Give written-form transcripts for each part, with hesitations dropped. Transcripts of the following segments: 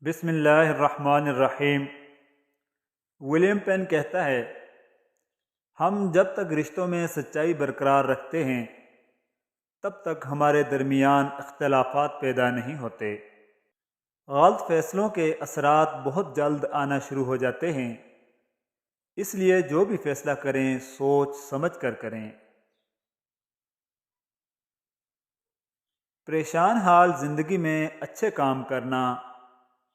بسم اللہ الرحمن الرحیم۔ ولیم پین کہتا ہے، ہم جب تک رشتوں میں سچائی برقرار رکھتے ہیں تب تک ہمارے درمیان اختلافات پیدا نہیں ہوتے۔ غلط فیصلوں کے اثرات بہت جلد آنا شروع ہو جاتے ہیں، اس لیے جو بھی فیصلہ کریں سوچ سمجھ کر کریں۔ پریشان حال زندگی میں اچھے کام کرنا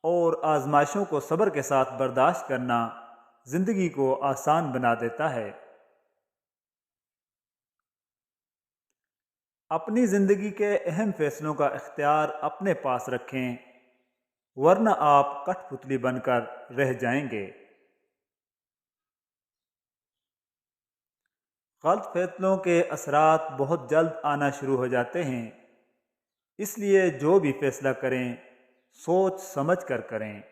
اور آزمائشوں کو صبر کے ساتھ برداشت کرنا زندگی کو آسان بنا دیتا ہے۔ اپنی زندگی کے اہم فیصلوں کا اختیار اپنے پاس رکھیں، ورنہ آپ کٹھ پتلی بن کر رہ جائیں گے۔ غلط فیصلوں کے اثرات بہت جلد آنا شروع ہو جاتے ہیں، اس لیے جو بھی فیصلہ کریں سوچ سمجھ کر کریں۔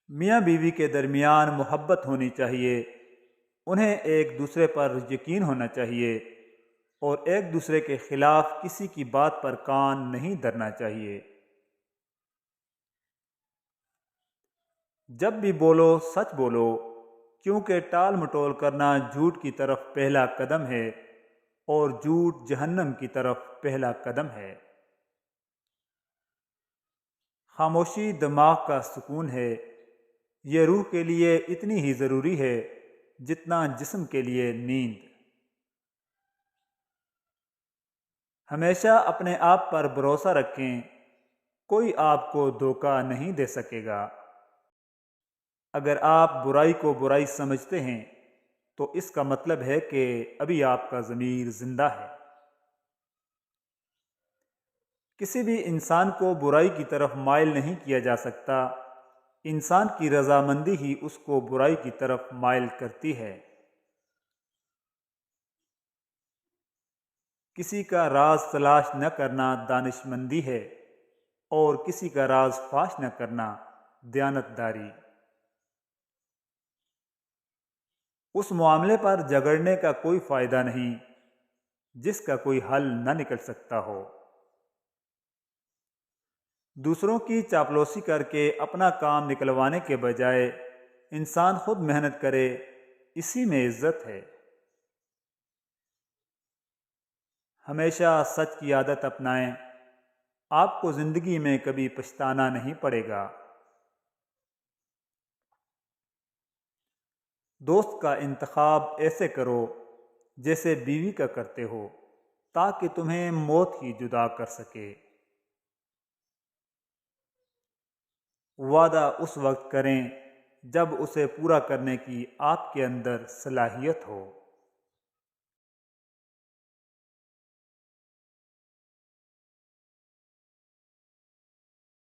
میاں بیوی کے درمیان محبت ہونی چاہیے، انہیں ایک دوسرے پر یقین ہونا چاہیے اور ایک دوسرے کے خلاف کسی کی بات پر کان نہیں دھرنا چاہیے۔ جب بھی بولو سچ بولو، کیونکہ ٹال مٹول کرنا جھوٹ کی طرف پہلا قدم ہے اور جھوٹ جہنم کی طرف پہلا قدم ہے۔ خاموشی دماغ کا سکون ہے، یہ روح کے لیے اتنی ہی ضروری ہے جتنا جسم کے لیے نیند۔ ہمیشہ اپنے آپ پر بھروسہ رکھیں، کوئی آپ کو دھوکہ نہیں دے سکے گا۔ اگر آپ برائی کو برائی سمجھتے ہیں تو اس کا مطلب ہے کہ ابھی آپ کا ضمیر زندہ ہے۔ کسی بھی انسان کو برائی کی طرف مائل نہیں کیا جا سکتا، انسان کی رضامندی ہی اس کو برائی کی طرف مائل کرتی ہے۔ کسی کا راز تلاش نہ کرنا دانش مندی ہے اور کسی کا راز فاش نہ کرنا دیانت داری۔ اس معاملے پر جھگڑنے کا کوئی فائدہ نہیں جس کا کوئی حل نہ نکل سکتا ہو۔ دوسروں کی چاپلوسی کر کے اپنا کام نکلوانے کے بجائے انسان خود محنت کرے، اسی میں عزت ہے۔ ہمیشہ سچ کی عادت اپنائیں، آپ کو زندگی میں کبھی پچھتانا نہیں پڑے گا۔ دوست کا انتخاب ایسے کرو جیسے بیوی کا کرتے ہو، تاکہ تمہیں موت ہی جدا کر سکے۔ وعدہ اس وقت کریں جب اسے پورا کرنے کی آپ کے اندر صلاحیت ہو۔